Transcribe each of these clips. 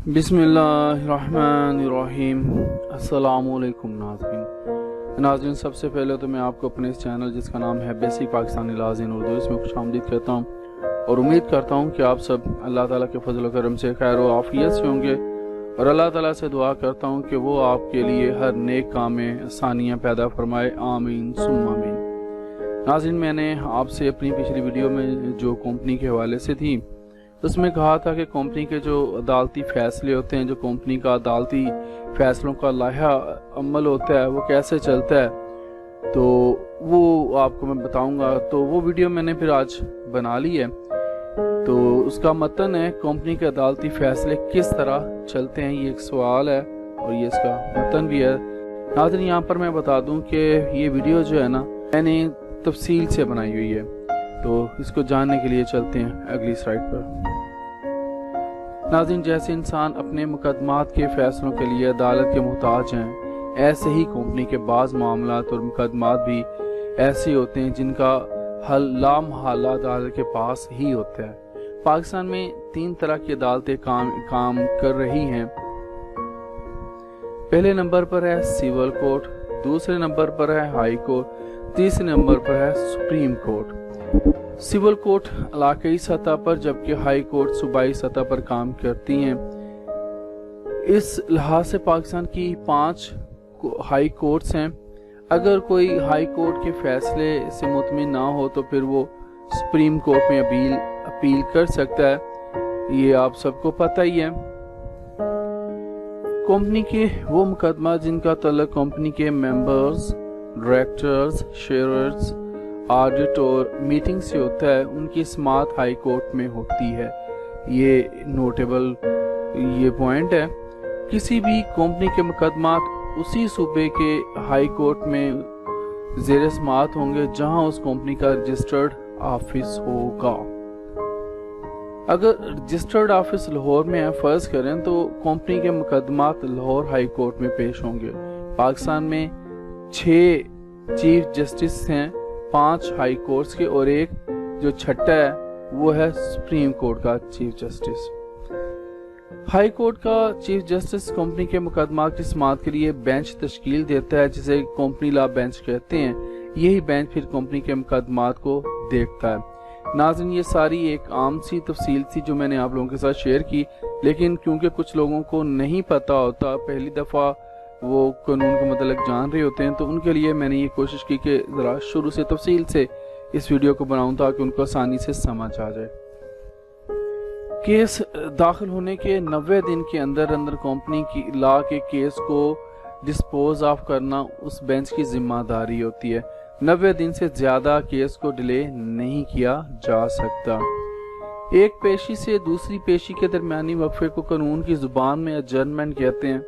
बिस्मिल्लाहिर्रहमानिर्रहीम। अस्सलामुअलैकुम नाज़रीन, सबसे पहले तो मैं आपको अपने इस चैनल जिसका नाम है बेसिक पाकिस्तानी लॉज़ इन उर्दू इसमें खुशामदीद कहता हूँ और उम्मीद करता हूँ कि आप सब अल्लाह ताला के फजल करम से खैर व आफियत से होंगे और अल्लाह ताला से दुआ करता हूँ कि वो आपके लिए हर नेक काम में आसानियाँ पैदा फरमाए, आमीन सुम्मा आमीन। नाज़रीन, मैंने आपसे अपनी पिछली वीडियो में जो कंपनी के हवाले से थी उसमें कहा था कि कंपनी के जो अदालती फ़ैसले होते हैं, जो कंपनी का अदालती फ़ैसलों का लाहा अमल होता है वो कैसे चलता है, तो वो आपको मैं बताऊंगा। तो वो वीडियो मैंने फिर आज बना ली है। तो उसका मतन है कंपनी के अदालती फ़ैसले किस तरह चलते हैं, ये एक सवाल है और ये इसका मतन भी है। नाज़रीन, यहाँ पर मैं बता दूँ कि ये वीडियो जो है ना मैंने तफसील से बनाई हुई है, तो इसको जानने के लिए चलते हैं अगली स्लाइड पर। नाज़रीन, जैसे इंसान अपने मुकदमात के फैसलों के लिए अदालत के मोहताज हैं, ऐसे ही कंपनी के बाज़ मामलात और मुकदमात भी ऐसे होते हैं जिनका हल लामहला अदालत के पास ही होता है। पाकिस्तान में 3 तरह की अदालतें काम कर रही हैं। पहले नंबर पर है सिविल कोर्ट, दूसरे नंबर पर है हाई कोर्ट, तीसरे नंबर पर है सुप्रीम कोर्ट। सिविल कोर्ट इलाकाई सतह पर जबकि हाई कोर्ट सूबाई सतह पर काम करती हैं। इस लिहाज से पाकिस्तान की 5 हाई कोर्ट्स हैं। अगर कोई हाई कोर्ट के फैसले से मुतमिन ना हो तो फिर वो सुप्रीम कोर्ट में अपील कर सकता है, ये आप सबको पता ही है। कंपनी के वो मुकदमा जिनका तल्लुक कंपनी के मेंबर्स, डायरेक्टर्स, शेयर्स, ऑडिट और मीटिंग से होता है, उनकी समाअत हाई कोर्ट में होती है। ये नोटेबल ये पॉइंट है। किसी भी कंपनी के मुकदमात उसी सूबे के हाई कोर्ट में ज़ेर समाअत होंगे जहां उस कंपनी का रजिस्टर्ड ऑफिस होगा। अगर रजिस्टर्ड ऑफिस लाहौर में है फर्ज करें तो कंपनी के मुकदमात लाहौर हाई कोर्ट में पेश होंगे। पाकिस्तान में 6 चीफ जस्टिस हैं, 5 हाई कोर्ट्स के और एक जो छठा है वो है सुप्रीम कोर्ट का चीफ जस्टिस। हाई कोर्ट का चीफ जस्टिस कंपनी के मुकदमा की समाअत के लिए बेंच तश्कील देता है जिसे कंपनी लॉ बेंच कहते हैं। यही बेंच फिर कंपनी के मुकदमात को देखता है। नाज़रीन, ये सारी एक आम सी तफसील थी जो मैंने आप लोगों के साथ शेयर की, लेकिन क्योंकि कुछ लोगों को नहीं पता होता, पहली दफ़ा वो कानून के मतलब जान रहे होते हैं, तो उनके लिए मैंने ये कोशिश की कि ज़रा शुरू से तफसील से इस वीडियो को बनाऊं ताकि उनको आसानी से समझ आ जाए। केस दाखिल होने के 90 दिन के अंदर कंपनी की लॉ के केस को डिस्पोज ऑफ करना उस बेंच की जिम्मेदारी होती है। 90 दिन से ज़्यादा केस को डिले नहीं किया जा सकता। एक पेशी से दूसरी पेशी के दरमियानी वक्फे को कानून की ज़ुबान में एडजर्नमेंट कहते हैं।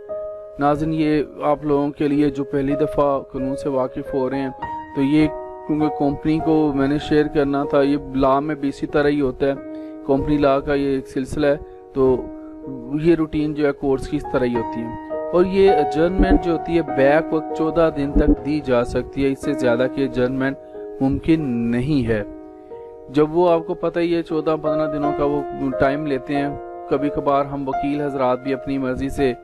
नाज़रीन, ये आप लोगों के लिए जो पहली दफ़ा कानून से वाकिफ़ हो रहे हैं, तो ये क्योंकि कंपनी को मैंने शेयर करना था, ये लॉ में भी इसी तरह ही होता है। कंपनी लॉ का ये एक सिलसिला है, तो ये रूटीन जो है कोर्ट्स की इस तरह ही होती है। और ये एडजर्नमेंट जो होती है बैक वक्त 14 दिन तक दी जा सकती है, इससे ज़्यादा की एडजर्नमेंट मुमकिन नहीं है। जब वो आपको पता ही है 14-15 दिनों का वो टाइम लेते हैं। कभी कभार हम वकील हजरात भी अपनी मर्जी से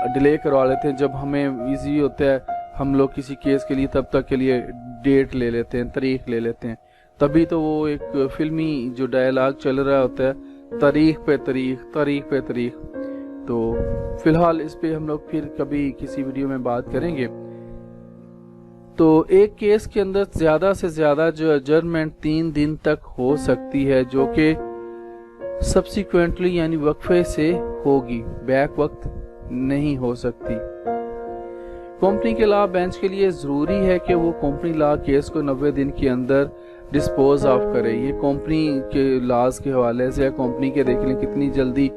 डिले करवा लेते हैं। जब हमें इजी होता है हम लोग किसी केस के लिए तब तक के लिए डेट ले लेते हैं, तारीख ले लेते हैं। तभी तो वो एक फिल्मी जो डायलॉग चल रहा होता है, तारीख पे तारीख, तारीख पे तारीख। तो फिलहाल इस पे हम लोग फिर कभी किसी वीडियो में बात करेंगे। तो एक केस के अंदर ज़्यादा से ज़्यादा जो एडजर्नमेंट 3 दिन तक हो सकती है, जो कि सब्सिक्वेंटली यानी वक्फे से होगी, बैक वक्त नहीं हो सकती। कंपनी के लॉ बेंच के लिए जरूरी है कि वो कंपनी लॉ केस को 90 दिन के अंदर डिस्पोज ऑफ करे। ये कंपनी के लॉज के हवाले से कंपनी के देख लें कितनी जल्दी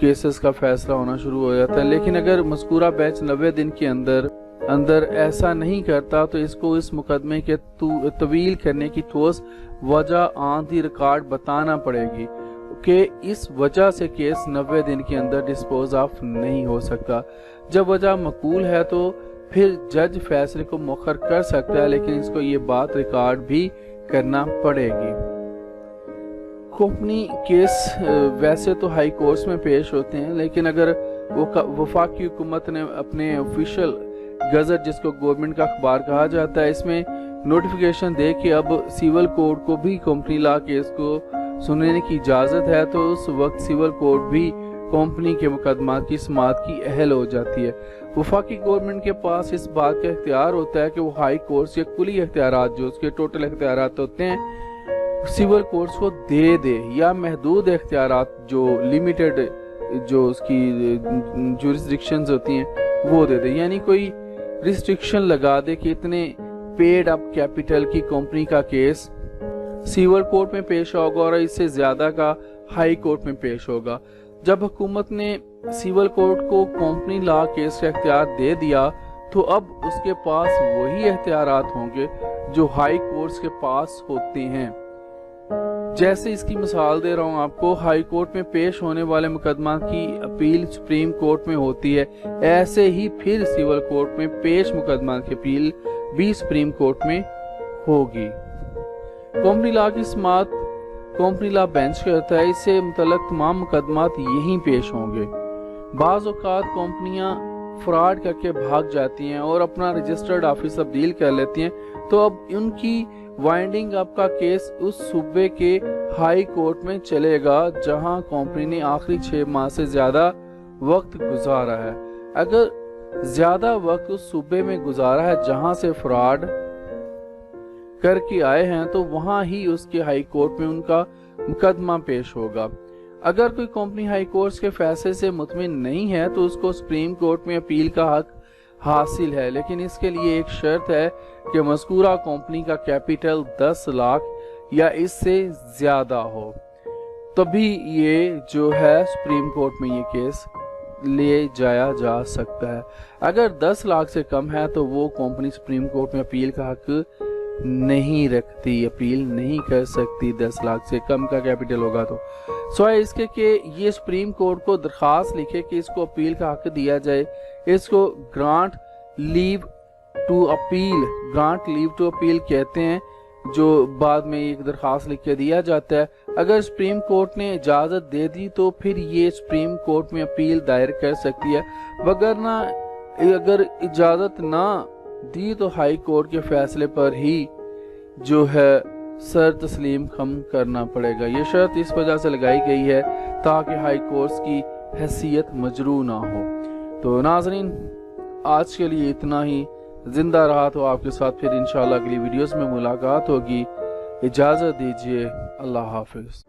केसेस का फैसला होना शुरू हो जाता है। लेकिन अगर मज़कूरा बेंच 90 दिन के अंदर ऐसा नहीं करता तो इसको इस मुकदमे के तवील करने की ठोस वजह ऑन दी रिकॉर्ड बताना पड़ेगी कि इस वजह से केस 90 दिन के अंदर डिस्पोज ऑफ नहीं हो सकता। जब वजह मकबूल है तो फिर जज फैसले को मुअख्खर कर सकता है, लेकिन इसको ये बात रिकॉर्ड भी करना पड़ेगी। कंपनी केस वैसे तो हाई कोर्ट्स में पेश होते हैं, लेकिन अगर वफाकी हुकूमत ने अपने ऑफिशियल गजट, जिसको गवर्नमेंट का अखबार कहा जाता है, इसमें नोटिफिकेशन दे कि अब सिविल कोर्ट को भी कंपनी लॉ केस को सुनने की इजाज़त है, तो उस वक्त सिविल कोर्ट भी कंपनी के मुकदमात की समाअत की अहल हो जाती है। वफाकी गवर्नमेंट के पास इस बात का इख्तियार होता है कि वो हाई कोर्ट्स या कुली इख्तियारात, जो उसके टोटल इख्तियारात होते हैं, सिविल कोर्ट्स को दे या महदूद इख्तियारात जो लिमिटेड, जो उसकी जुरिस्डिक्शंस होती हैं, वो दे। यानी कोई रिस्ट्रिक्शन लगा दे कि इतने पेड अप कैपिटल की कंपनी का केस सिविल कोर्ट में पेश होगा और इससे ज्यादा का हाई कोर्ट में पेश होगा। जब हुकूमत ने सिविल कोर्ट को कंपनी लॉ केस का इख्तियार दे दिया, तो अब उसके पास वही इख्तियारात होंगे जो हाई कोर्ट्स के पास होते हैं। जैसे इसकी मिसाल दे रहा हूँ आपको, हाई कोर्ट में पेश होने वाले मुकदमा की अपील सुप्रीम कोर्ट में होती है, ऐसे ही फिर सिविल कोर्ट में पेश मुकदमा की अपील भी सुप्रीम कोर्ट में होगी। कंपनी लॉ की समाअत कंपनी लॉ बेंच करता है, इससे मुतल्लक तमाम मुकदमात यहीं पेश होंगे। बाज़ औक़ात कंपनियां फ्रॉड करके भाग जाती हैं और अपना रजिस्टर्ड ऑफिस तब्दील कर लेती हैं, तो अब उनकी वाइंडिंग अप का केस उस सूबे के हाई कोर्ट में चलेगा जहां कंपनी ने आखिरी 6 माह से ज्यादा वक्त गुजारा है। अगर ज्यादा वक्त उस सूबे में गुजारा है जहां से फ्रॉड करके आए हैं, तो वहां ही उसके हाई कोर्ट में उनका मुकदमा पेश होगा। अगर कोई कंपनी हाई कोर्ट के फैसले से मुतमिन नहीं है, तो उसको सुप्रीम कोर्ट में अपील का हक हासिल है, लेकिन इसके लिए एक शर्त है कि मज़कूरा कंपनी का कैपिटल 10 लाख या इससे ज्यादा हो, तभी ये जो है सुप्रीम कोर्ट में ये केस ले जाया जा सकता है। अगर 10 लाख से कम है तो वो कंपनी सुप्रीम कोर्ट में अपील का हक नहीं रखती, अपील नहीं कर सकती 10 लाख से कम का कैपिटल होगा तो। सवाए इसके कि ये सुप्रीम कोर्ट को दरखास्त लिखे कि इसको अपील का हक दिया जाए, इसको ग्रांट लीव टू अपील कहते हैं, जो बाद में एक दरखास्त लिख के दिया जाता है। अगर सुप्रीम कोर्ट ने इजाजत दे दी तो फिर ये सुप्रीम कोर्ट में अपील दायर कर सकती है, वगरना अगर इजाजत ना दी तो हाई कोर्ट के फैसले पर ही जो है सर तस्लीम खम करना पड़ेगा। ये शर्त इस वजह से लगाई गई है ताकि हाई कोर्ट्स की हैसियत मजरू ना हो। तो नाज़रीन, आज के लिए इतना ही। जिंदा रहा तो आपके साथ फिर इंशाल्लाह अगली वीडियोस में मुलाकात होगी। इजाज़त दीजिए, अल्लाह हाफिज।